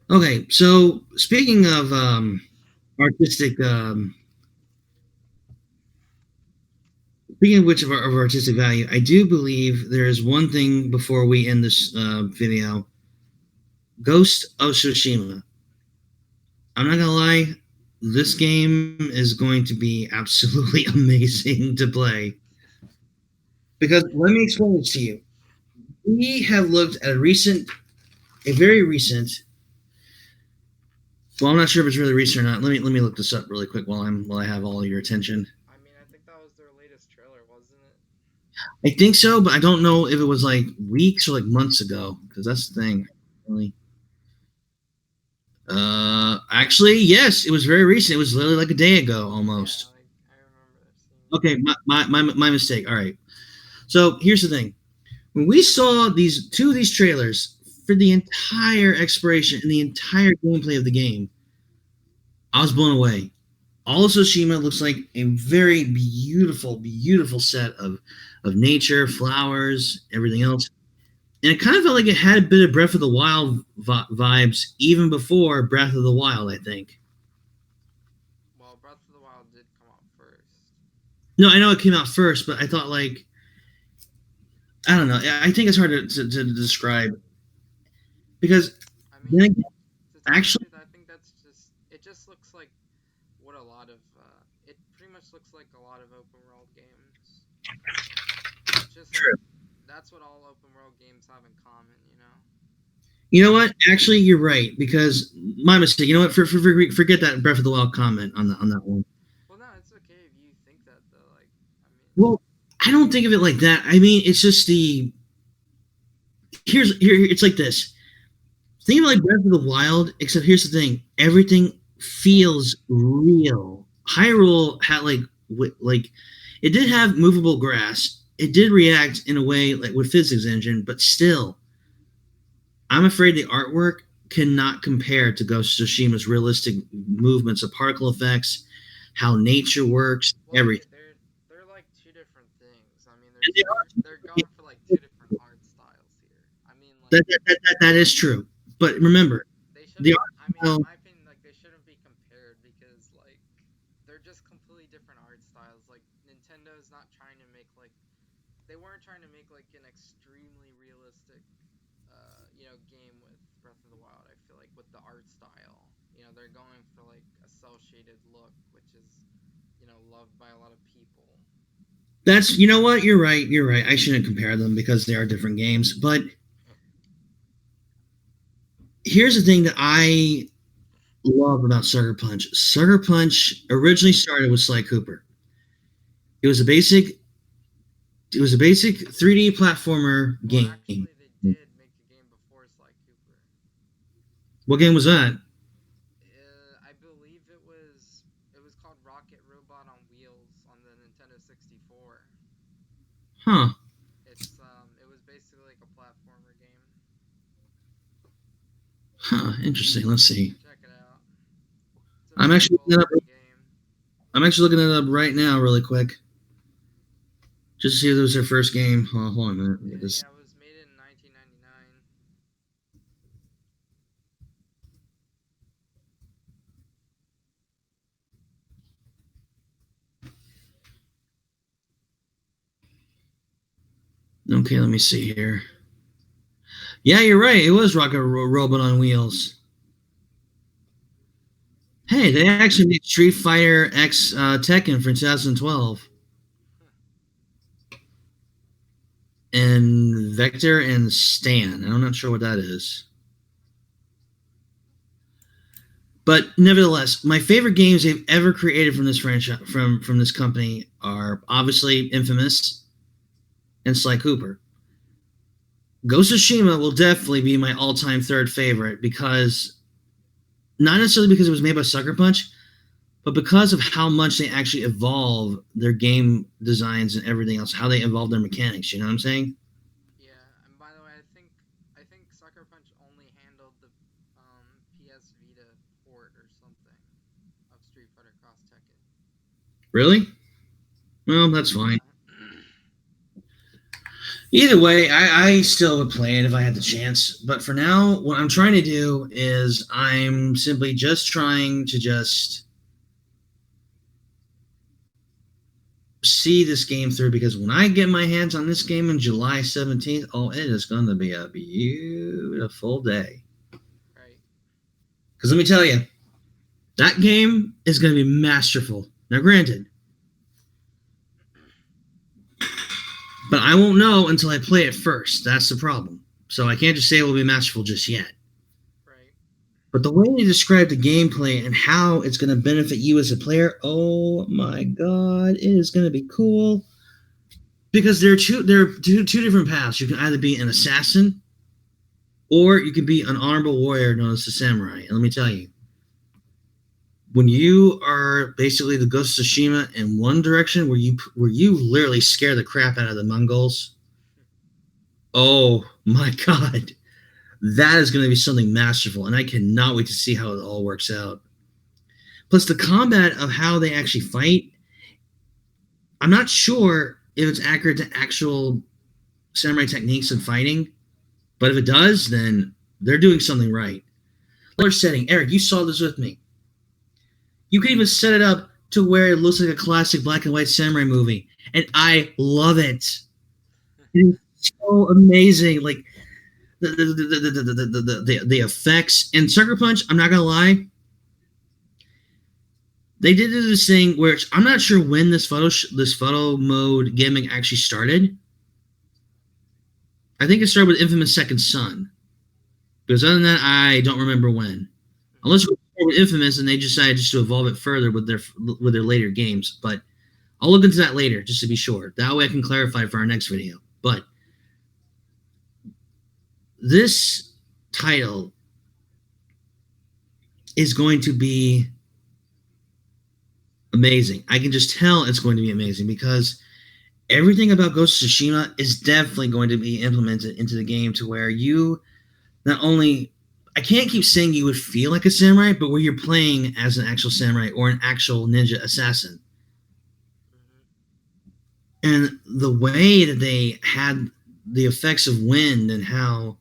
Okay, so speaking of artistic, speaking of which of artistic value, I do believe there is one thing before we end this video. Ghost of Tsushima. I'm not gonna lie, this game is going to be absolutely amazing to play. Because let me explain this to you. We have looked at a very recent. Well, I'm not sure if it's really recent or not. Let me look this up really quick while I have all of your attention. I mean, I think that was their latest trailer, wasn't it? I think so, but I don't know if it was like weeks or like months ago. Because that's the thing. Really. Actually, yes, it was very recent. It was literally like a day ago Yeah, almost. like I remember seeing it. Okay, my mistake. All right. So here's the thing. When we saw these two of these trailers for the entire exploration and the entire gameplay of the game, I was blown away. All of Tsushima looks like a very beautiful, beautiful set of nature, flowers, everything else. And it kind of felt like it had a bit of Breath of the Wild vibes even before Breath of the Wild, I think. Well, Breath of the Wild did come out first. No, I know it came out first, but I thought like I don't know. I think it's hard to describe because I then mean, again, to tell you the actually, truth, I think that's just it. Just looks like what a lot of it pretty much looks like a lot of open world games. It's just like true. that's what all open world games have in common, you know. You know what? Actually, you're right because my mistake. You know what? Forget that Breath of the Wild comment on that one. Well, no, it's okay if you think that though. Like, I mean, Well, I don't think of it like that. I mean, it's just the here. It's like this. Think of it like Breath of the Wild, except here's the thing: everything feels real. Hyrule had like it did have movable grass. It did react in a way like with physics engine, but still, I'm afraid the artwork cannot compare to Ghost of Tsushima's realistic movements of particle effects, how nature works, well, everything. they're like two different things. I mean, And they're going for like two different art styles here. I mean, like that is true. But remember, they the shouldn't. I art mean, in style. my opinion, like they shouldn't be compared because like they're just completely different art styles. Like Nintendo's not trying to make like they weren't trying to make like an extremely realistic, game with Breath of the Wild. I feel like with the art style, they're going for like a cell shaded look, which is loved by a lot of people. That's you know what you're right. You're right. I shouldn't compare them because they are different games. But here's the thing that I love about Sucker Punch. Sucker Punch originally started with Sly Cooper. It was a basic it was a basic 3D platformer Well, game. actually, they did make a game before Sly Cooper. What game was that? I believe it was called Rocket Robot on Wheels on the Nintendo 64. Huh. It was basically like a platformer game. Huh. Interesting. Let's You see. should check it out. It's a I'm very actually well looking it done up. game. I'm actually looking it up right now, really quick, just to see if it was their first game. Hold on a minute. Look at this. Yeah, it was made in 1999. Okay, let me see here. Yeah, you're right. It was Rocket Robot on Wheels. Hey, they actually made Street Fighter X Tekken for 2012, and Vector and Stan. I'm not sure what that is, but nevertheless, my favorite games they've ever created from this franchise from this company are obviously Infamous and Sly Cooper. Ghost of Tsushima will definitely be my all-time third favorite because not necessarily because it was made by Sucker Punch, but because of how much they actually evolve their game designs and everything else, how they evolve their mechanics. You know what I'm saying? Yeah, and by the way, I think Sucker Punch only handled the PS Vita port or something of Street Fighter Cross Tekken. Really? Well, that's fine. Yeah. Either way, I still would play it if I had the chance. But for now, what I'm trying to do is I'm simply just trying to just see this game through, because when I get my hands on this game on July 17th, oh, it is going to be a beautiful day. Right. Because let me tell you, that game is going to be masterful. Now, granted, but I won't know until I play it first. That's the problem. So I can't just say it will be masterful just yet. Right. But the way they describe the gameplay and how it's going to benefit you as a player, oh my god, it is going to be cool. Because there are two different paths. You can either be an assassin or you can be an honorable warrior known as a samurai. And let me tell you, when you are basically the Ghost of Tsushima in one direction, where you literally scare the crap out of the Mongols, oh my god, that is going to be something masterful, and I cannot wait to see how it all works out. Plus, the combat of how they actually fight, I'm not sure if it's accurate to actual samurai techniques in fighting, but if it does, then they're doing something right. Color setting, Eric, you saw this with me. You can even set it up to where it looks like a classic black and white samurai movie, and I love it. It's so amazing. Like the effects in Sucker Punch. I'm not gonna lie, they did this thing where I'm not sure when this photo mode gimmick actually started. I think it started with Infamous Second Son. Because other than that, I don't remember when. Unless it was with Infamous and they decided just to evolve it further with their later games. But I'll look into that later just to be sure. That way I can clarify for our next video. But this title is going to be amazing. I can just tell it's going to be amazing because everything about Ghost of Tsushima is definitely going to be implemented into the game to where you not only, I can't keep saying you would feel like a samurai, but where you're playing as an actual samurai or an actual ninja assassin. And the way that they had the effects of wind and how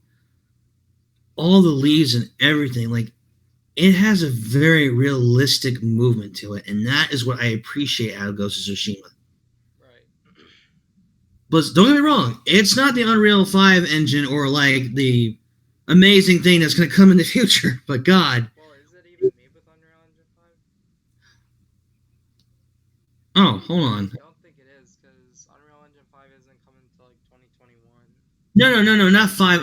all the leaves and everything, like, it has a very realistic movement to it, and that is what I appreciate out of Ghost of Tsushima. Right. But don't get me wrong, it's not the Unreal 5 engine or like the amazing thing that's going to come in the future, but God. Well, is it even made with Unreal Engine 5? Oh, hold on. I don't think it is, because Unreal Engine 5 isn't coming until like 2021. No, not 5.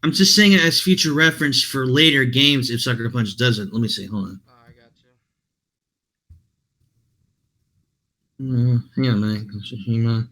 I'm just saying it as future reference for later games if Sucker Punch doesn't. Let me see. Hold on. Oh, I got you. Hang on a minute. Tsushima.